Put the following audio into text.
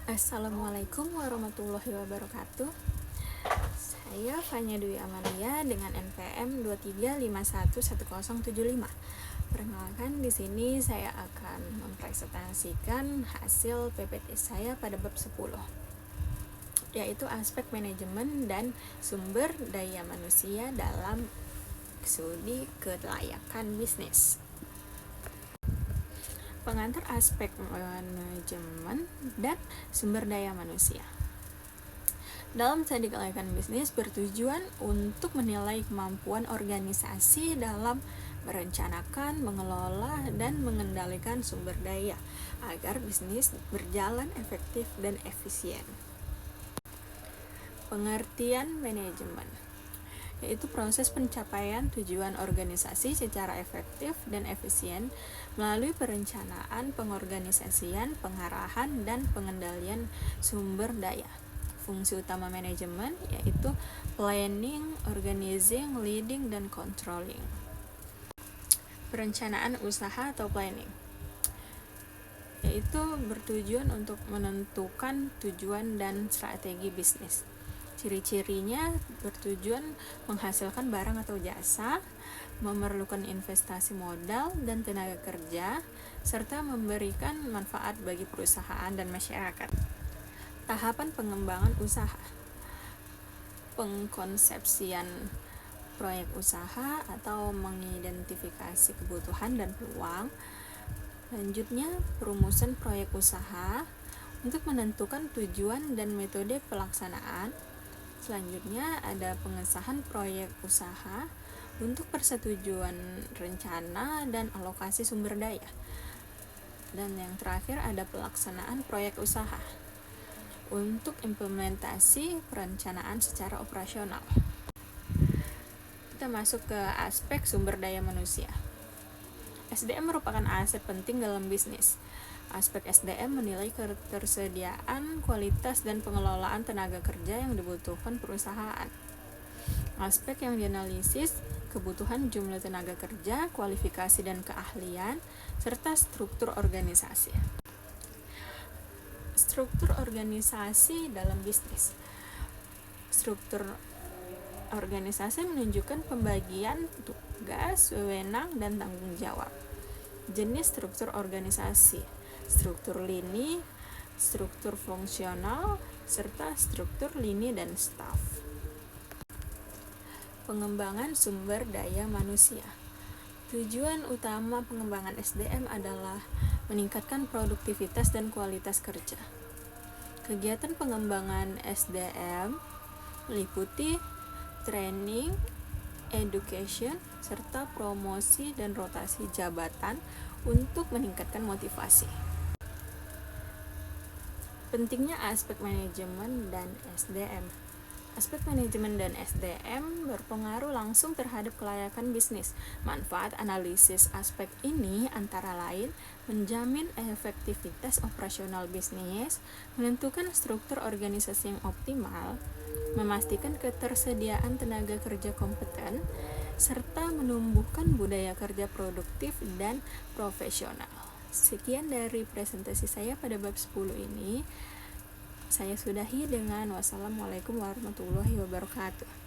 Assalamualaikum warahmatullahi wabarakatuh. Saya Fanya Dwi Amalia dengan NPM 235111075. Perkenalkan, di sini saya akan mempresentasikan hasil PPT saya pada bab 10, yaitu aspek manajemen dan sumber daya manusia dalam studi kelayakan bisnis. Pengantar aspek manajemen dan sumber daya manusia. Dalam studi kelayakan bisnis bertujuan untuk menilai kemampuan organisasi dalam merencanakan, mengelola, dan mengendalikan sumber daya agar bisnis berjalan efektif dan efisien. Pengertian manajemen yaitu proses pencapaian tujuan organisasi secara efektif dan efisien melalui perencanaan, pengorganisasian, pengarahan, dan pengendalian sumber daya. Fungsi utama manajemen yaitu planning, organizing, leading, dan controlling. Perencanaan usaha atau planning yaitu bertujuan untuk menentukan tujuan dan strategi bisnis. Ciri-cirinya bertujuan menghasilkan barang atau jasa, memerlukan investasi modal dan tenaga kerja, serta memberikan manfaat bagi perusahaan dan masyarakat. Tahapan pengembangan usaha: pengkonsepsian proyek usaha atau mengidentifikasi kebutuhan dan peluang. Selanjutnya, perumusan proyek usaha untuk menentukan tujuan dan metode pelaksanaan. Selanjutnya ada pengesahan proyek usaha untuk persetujuan rencana dan alokasi sumber daya. Dan yang terakhir ada pelaksanaan proyek usaha untuk implementasi perencanaan secara operasional. Kita masuk ke aspek sumber daya manusia. SDM merupakan aset penting dalam bisnis. Aspek SDM menilai ketersediaan, kualitas, dan pengelolaan tenaga kerja yang dibutuhkan perusahaan. Aspek yang dianalisis: kebutuhan jumlah tenaga kerja, kualifikasi dan keahlian, serta struktur organisasi. Struktur organisasi dalam bisnis. Struktur organisasi menunjukkan pembagian tugas, wewenang, dan tanggung jawab. Jenis struktur organisasi: struktur lini, struktur fungsional, serta struktur lini dan staf. Pengembangan sumber daya manusia. Tujuan utama pengembangan SDM adalah meningkatkan produktivitas dan kualitas kerja. Kegiatan pengembangan SDM meliputi training, education, serta promosi dan rotasi jabatan untuk meningkatkan motivasi. Pentingnya aspek manajemen dan SDM. Aspek manajemen dan SDM berpengaruh langsung terhadap kelayakan bisnis. Manfaat analisis aspek ini antara lain menjamin efektivitas operasional bisnis, menentukan struktur organisasi yang optimal, memastikan ketersediaan tenaga kerja kompeten, serta menumbuhkan budaya kerja produktif dan profesional. Sekian dari presentasi saya pada bab 10 ini. Saya sudahi dengan wassalamualaikum warahmatullahi wabarakatuh.